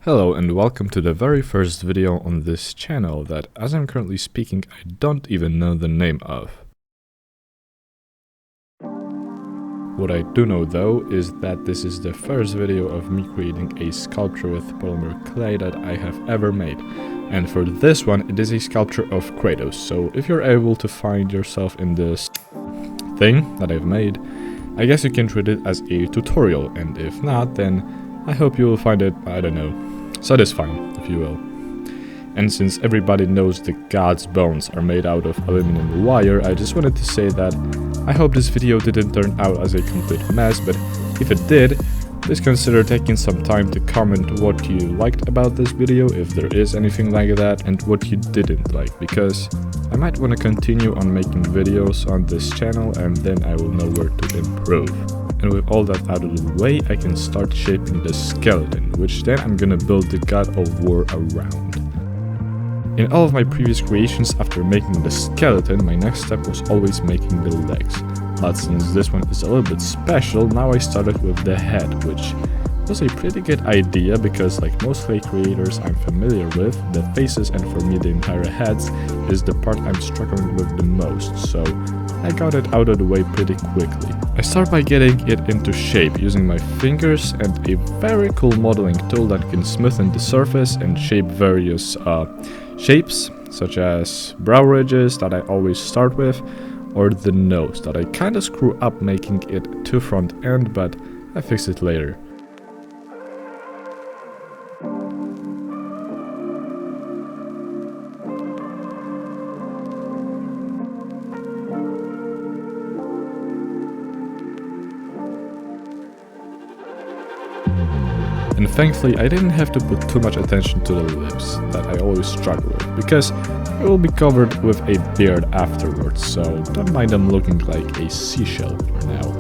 Hello and welcome to the very first video on this channel that, as I'm currently speaking, I don't even know the name of. What I do know though is that this is the first video of me creating a sculpture with polymer clay that I have ever made. And for this one, it is a sculpture of Kratos, so if you're able to find yourself in this thing that I've made, I guess you can treat it as a tutorial, and if not, then I hope you will find it, I don't know, satisfying, if you will. And since everybody knows the god's bones are made out of aluminum wire, I just wanted to say that I hope this video didn't turn out as a complete mess, but if it did, please consider taking some time to comment what you liked about this video, if there is anything like that, and what you didn't like, because I might want to continue on making videos on this channel and then I will know where to improve. And with all that out of the way, I can start shaping the skeleton, which then I'm gonna build the God of War around. In all of my previous creations, after making the skeleton, my next step was always making the legs. But since this one is a little bit special, now I started with the head, which was a pretty good idea because, like most clay creators I'm familiar with, the faces and for me the entire heads is the part I'm struggling with the most, so I got it out of the way pretty quickly. I start by getting it into shape using my fingers and a very cool modeling tool that can smoothen the surface and shape various shapes, such as brow ridges that I always start with, or the nose that I kinda screw up making it too front end, but I fix it later. And thankfully I didn't have to put too much attention to the lips that I always struggle with, because it will be covered with a beard afterwards, so don't mind them looking like a seashell for now.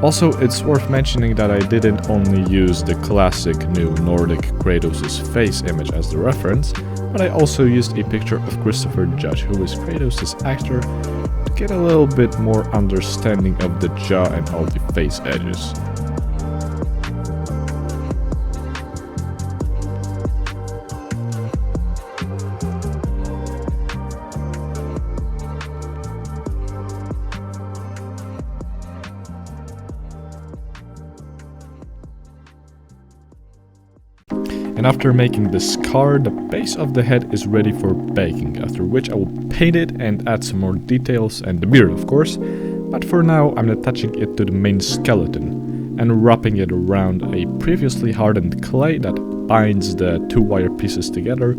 Also, it's worth mentioning that I didn't only use the classic new Nordic Kratos' face image as the reference, but I also used a picture of Christopher Judge, who is Kratos' actor, to get a little bit more understanding of the jaw and all the face edges. And after making the scar, the base of the head is ready for baking, after which I will paint it and add some more details, and the beard of course, but for now I'm attaching it to the main skeleton and wrapping it around a previously hardened clay that binds the two wire pieces together,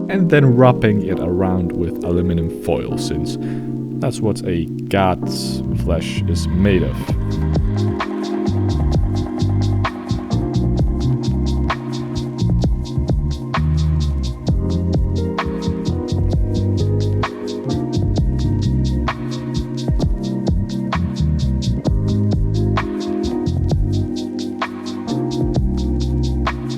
and then wrapping it around with aluminum foil, since that's what a god's flesh is made of.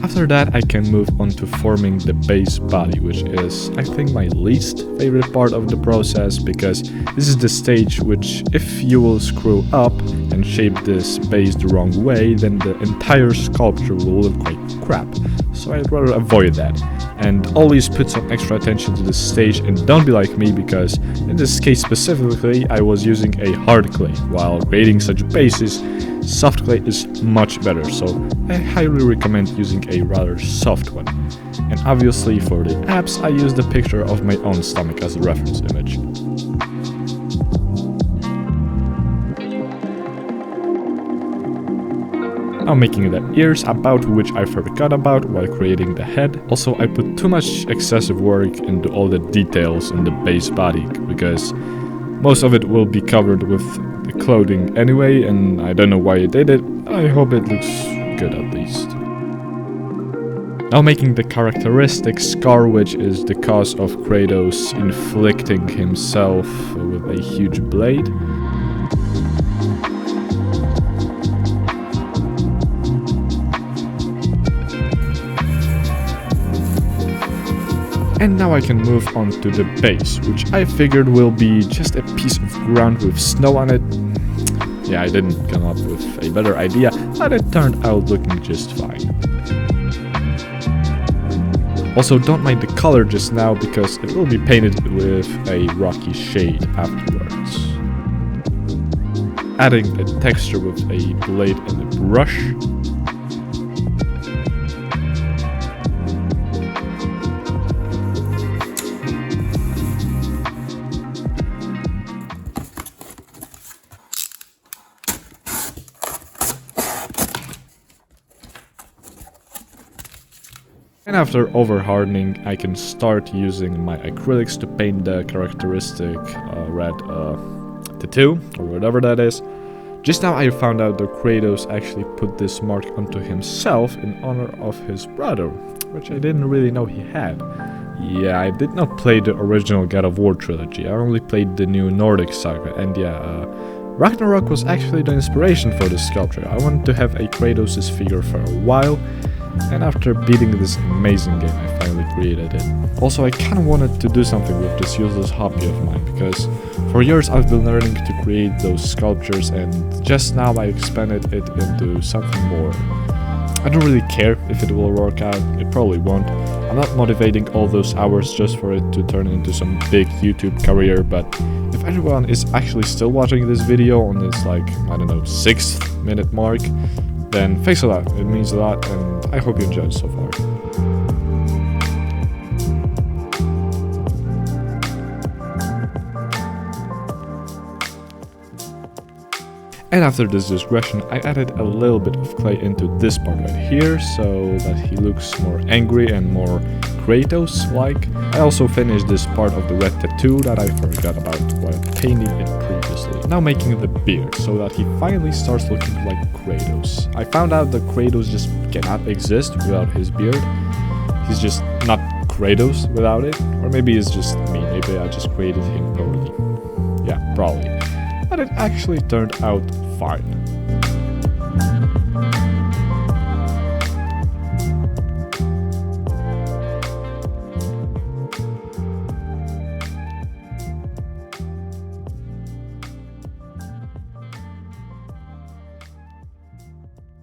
After that, I can move on to forming the base body, which is, I think, my least favorite part of the process, because this is the stage which, if you will screw up and shape this base the wrong way, then the entire sculpture will look like crap. So I'd rather avoid that. And always put some extra attention to this stage, and don't be like me, because in this case specifically I was using a hard clay, while creating such bases, soft clay is much better, so I highly recommend using a rather soft one. And obviously for the abs I used a picture of my own stomach as a reference image. Now making the ears, about which I forgot about while creating the head. Also, I put too much excessive work into all the details in the base body, because most of it will be covered with the clothing anyway, and I don't know why I did it. I hope it looks good at least. Now making the characteristic scar, which is the cause of Kratos inflicting himself with a huge blade. And now I can move on to the base, which I figured will be just a piece of ground with snow on it. Yeah, I didn't come up with a better idea, but it turned out looking just fine. Also, don't mind the color just now, because it will be painted with a rocky shade afterwards. Adding the texture with a blade and a brush. And after over-hardening, I can start using my acrylics to paint the characteristic red tattoo, or whatever that is. Just now I found out that Kratos actually put this mark onto himself in honor of his brother, which I didn't really know he had. Yeah, I did not play the original God of War trilogy, I only played the new Nordic saga, and yeah, Ragnarök was actually the inspiration for this sculpture. I wanted to have a Kratos' figure for a while, and after beating this amazing game, I finally created it. Also, I kinda wanted to do something with this useless hobby of mine, because for years I've been learning to create those sculptures, and just now I expanded it into something more. I don't really care if it will work out, it probably won't. I'm not motivating all those hours just for it to turn into some big YouTube career, but if anyone is actually still watching this video on this, like, I don't know, 6th minute mark, then thanks a lot, it means a lot, and I hope you enjoyed so far. And after this digression, I added a little bit of clay into this part right here, so that he looks more angry and more Kratos-like. I also finished this part of the red tattoo that I forgot about while painting it previously. Now making the beard, so that he finally starts looking like Kratos. I found out that Kratos just cannot exist without his beard. He's just not Kratos without it. Or maybe it's just me, maybe I just created him poorly. Yeah, probably. But it actually turned out fine.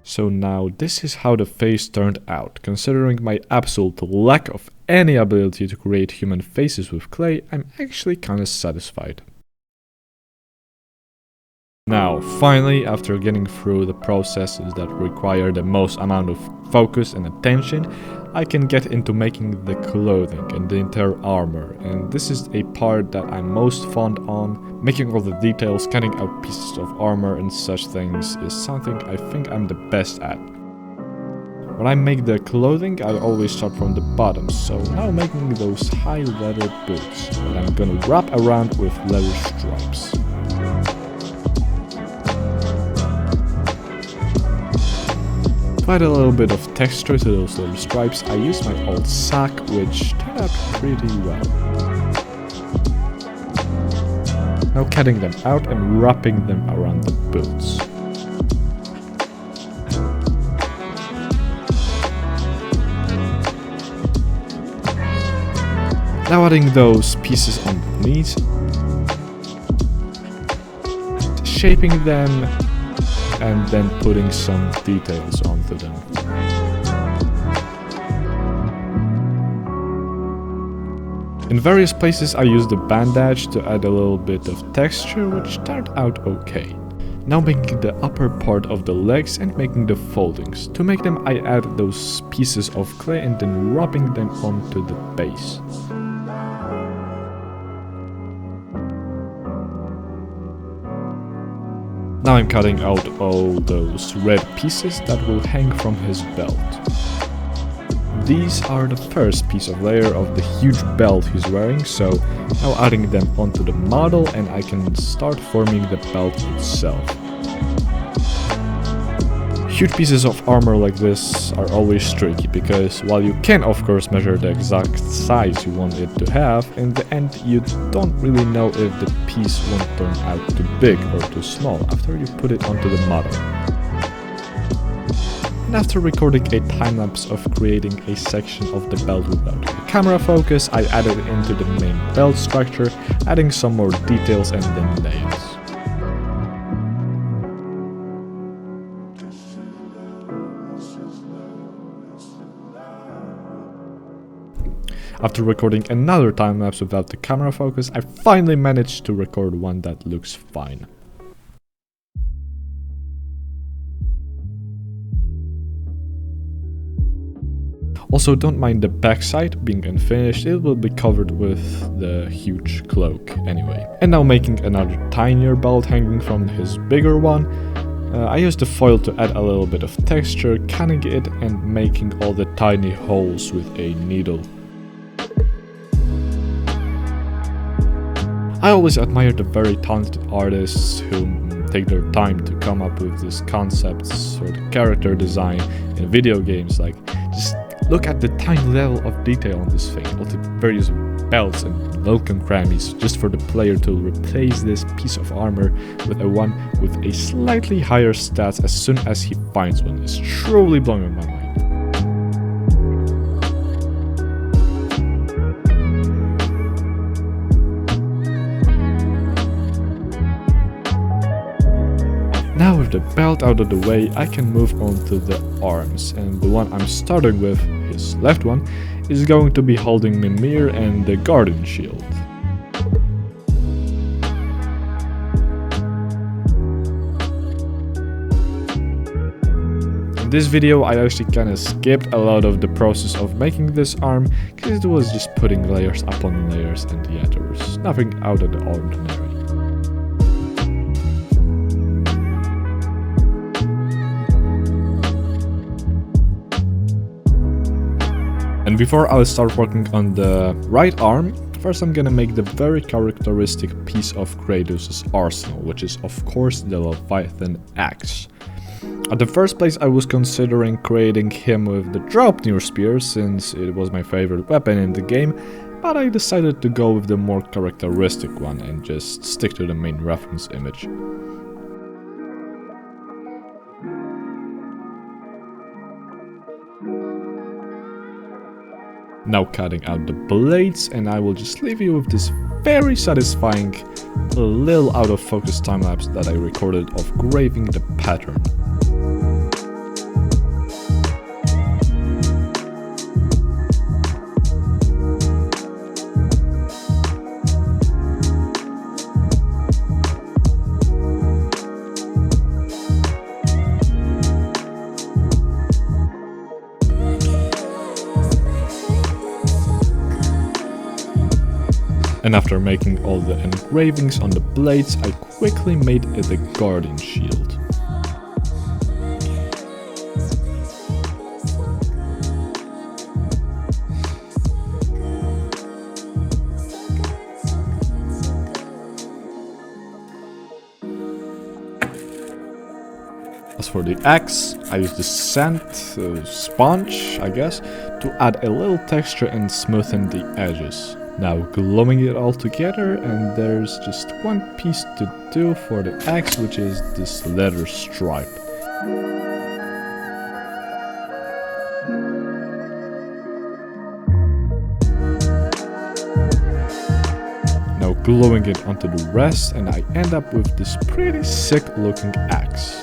So now this is how the face turned out. Considering my absolute lack of any ability to create human faces with clay, I'm actually kinda satisfied. Now, finally, after getting through the processes that require the most amount of focus and attention, I can get into making the clothing and the entire armor, and this is a part that I'm most fond on. Making all the details, cutting out pieces of armor and such things is something I think I'm the best at. When I make the clothing, I always start from the bottom, so now making those high leather boots that I'm gonna wrap around with leather stripes. To add a little bit of texture to those little stripes, I used my old sack, which turned out pretty well. Now cutting them out and wrapping them around the boots. Now adding those pieces underneath, shaping them, and then putting some details onto them. In various places I used the bandage to add a little bit of texture, which turned out okay. Now making the upper part of the legs and making the foldings. To make them I add those pieces of clay and then rubbing them onto the base. Now I'm cutting out all those red pieces that will hang from his belt. These are the first piece of layer of the huge belt he's wearing, so now adding them onto the model and I can start forming the belt itself. Huge pieces of armor like this are always tricky, because while you can of course measure the exact size you want it to have, in the end you don't really know if the piece won't turn out too big or too small after you put it onto the model. And after recording a time-lapse of creating a section of the belt without the camera focus, I added it into the main belt structure, adding some more details and then layers. After recording another time-lapse without the camera focus, I finally managed to record one that looks fine. Also, don't mind the backside being unfinished, it will be covered with the huge cloak anyway. And now making another tinier belt hanging from his bigger one, I used the foil to add a little bit of texture, canning it and making all the tiny holes with a needle. I always admire the very talented artists who take their time to come up with these concepts or the character design in video games. Like, just look at the tiny level of detail on this thing, all the various belts and welcome crannies, just for the player to replace this piece of armor with a one with a slightly higher stats as soon as he finds one. It's truly blowing my mind. Now with the belt out of the way, I can move on to the arms, and the one I'm starting with, his left one, is going to be holding Mimir and the Guardian Shield. In this video I actually kinda skipped a lot of the process of making this arm, because it was just putting layers upon layers, and yeah, there was nothing out of the ordinary. And before I start working on the right arm, first I'm gonna make the very characteristic piece of Kratos' arsenal, which is of course the Leviathan axe. At the first place I was considering creating him with the Draupnir spear, since it was my favorite weapon in the game, but I decided to go with the more characteristic one and just stick to the main reference image. Now cutting out the blades, and I will just leave you with this very satisfying, a little out of focus time-lapse that I recorded of graving the pattern. And after making all the engravings on the blades, I quickly made the Guardian Shield. As for the axe, I used the sand sponge, I guess, to add a little texture and smoothen the edges. Now gluing it all together, and there's just one piece to do for the axe, which is this leather stripe. Now gluing it onto the rest, and I end up with this pretty sick looking axe.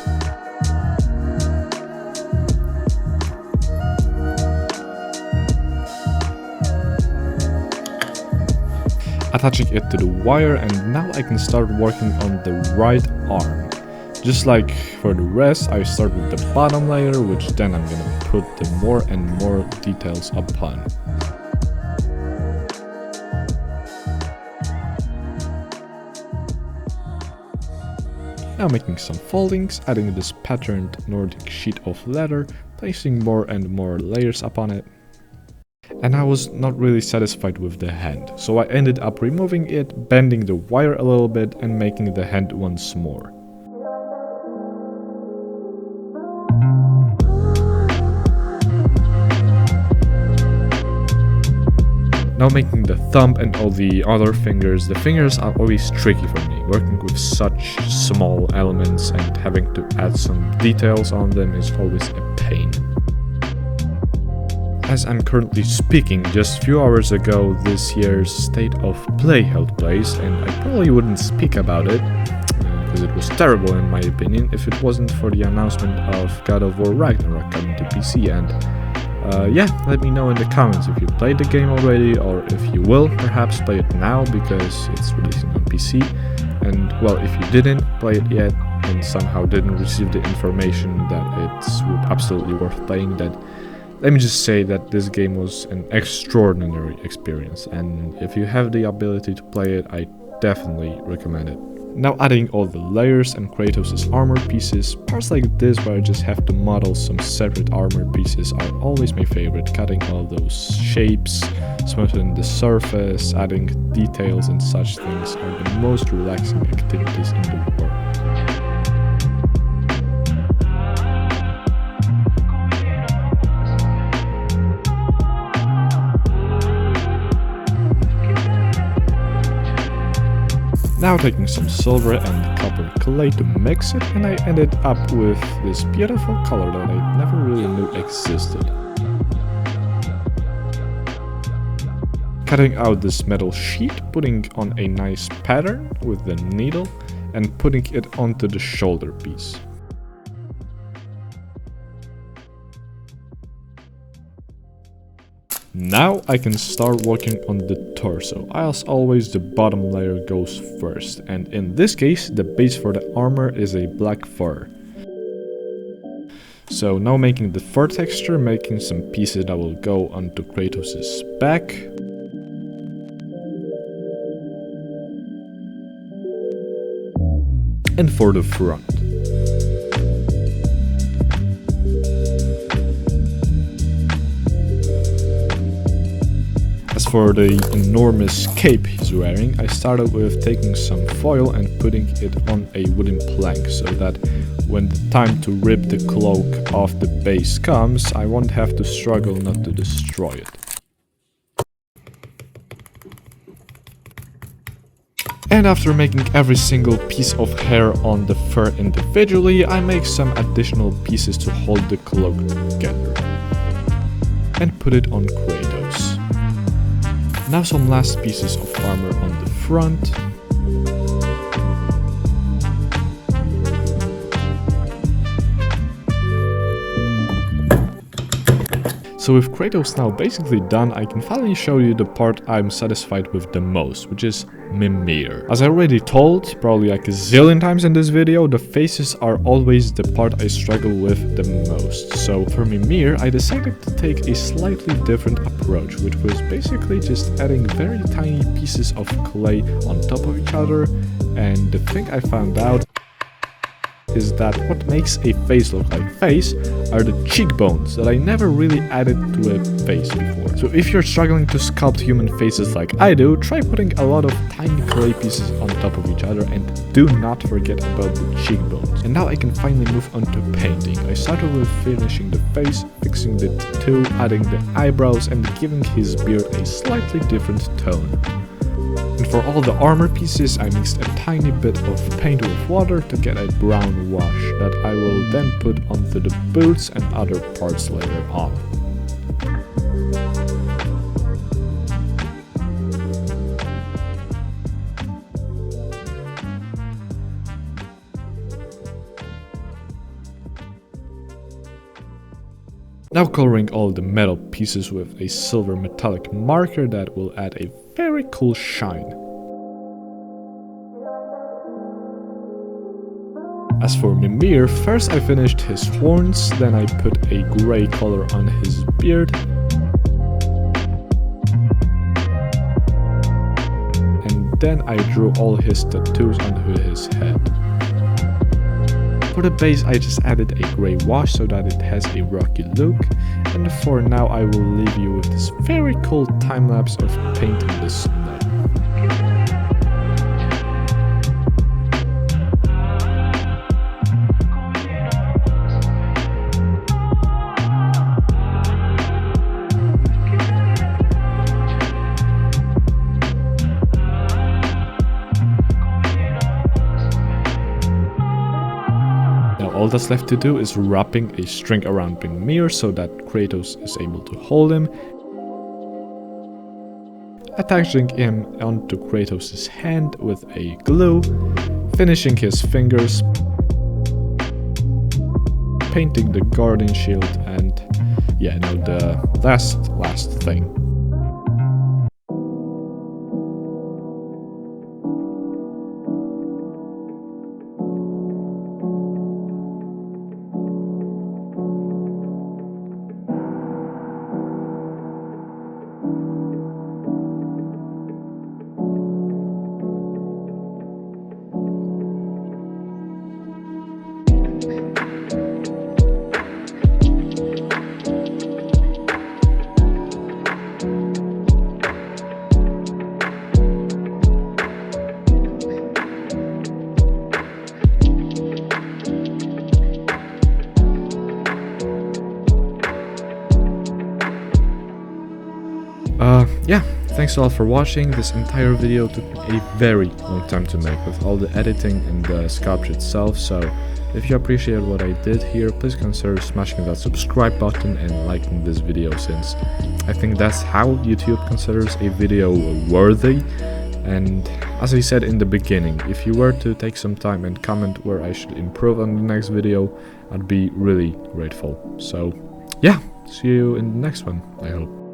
Attaching it to the wire, and now I can start working on the right arm. Just like for the rest, I start with the bottom layer, which then I'm gonna put the more and more details upon. Now making some foldings, adding this patterned Nordic sheet of leather, placing more and more layers upon it. And I was not really satisfied with the hand, so I ended up removing it, bending the wire a little bit and making the hand once more. Now making the thumb and all the other fingers, the fingers are always tricky for me. Working with such small elements and having to add some details on them is always a pain. As I'm currently speaking, just a few hours ago this year's State of Play held place, and I probably wouldn't speak about it, because it was terrible in my opinion, if it wasn't for the announcement of God of War Ragnarök coming to PC. And yeah, let me know in the comments if you played the game already, or if you will perhaps play it now because it's releasing on PC. And well, if you didn't play it yet and somehow didn't receive the information that it's absolutely worth playing, then let me just say that this game was an extraordinary experience, and if you have the ability to play it, I definitely recommend it. Now adding all the layers and Kratos' armor pieces, parts like this where I just have to model some separate armor pieces are always my favorite. Cutting all those shapes, smoothing the surface, adding details and such things are the most relaxing activities in the world. Now taking some silver and copper clay to mix it, and I ended up with this beautiful color that I never really knew existed. Cutting out this metal sheet, putting on a nice pattern with the needle, and putting it onto the shoulder piece. Now I can start working on the torso. As always, the bottom layer goes first, and in this case the base for the armor is a black fur. So now making the fur texture, making some pieces that will go onto Kratos' back. And for the front. As for the enormous cape he's wearing, I started with taking some foil and putting it on a wooden plank, so that when the time to rip the cloak off the base comes, I won't have to struggle not to destroy it. And after making every single piece of hair on the fur individually, I make some additional pieces to hold the cloak together. And put it on Kratos. Now some last pieces of armor on the front. So with Kratos now basically done, I can finally show you the part I'm satisfied with the most, which is Mimir. As I already told, probably like a zillion times in this video, the faces are always the part I struggle with the most. So for Mimir, I decided to take a slightly different approach, which was basically just adding very tiny pieces of clay on top of each other. And the thing I found out is that what makes a face look like face are the cheekbones that I never really added to a face before. So if you're struggling to sculpt human faces like I do, try putting a lot of tiny clay pieces on top of each other, and do not forget about the cheekbones. And now I can finally move on to painting. I started with finishing the face, fixing the tattoo, adding the eyebrows and giving his beard a slightly different tone. And for all the armor pieces, I mixed a tiny bit of paint with water to get a brown wash that I will then put onto the boots and other parts later on. Now coloring all the metal pieces with a silver metallic marker that will add a very cool shine. As for Mimir, first I finished his horns, then I put a grey color on his beard. And then I drew all his tattoos onto his head. For the base I just added a grey wash so that it has a rocky look, and for now I will leave you with this very cool time-lapse of painting the snow. all that's left to do is wrapping a string around Mimir so that Kratos is able to hold him, attaching him onto Kratos' hand with a glue, finishing his fingers, painting the guardian shield, and yeah, no, the last thing. Yeah, thanks all for watching. This entire video took me a very long time to make with all the editing and the sculpture itself, so if you appreciate what I did here, please consider smashing that subscribe button and liking this video, since I think that's how YouTube considers a video worthy. And as I said in the beginning, if you were to take some time and comment where I should improve on the next video, I'd be really grateful. So yeah, see you in the next one, I hope.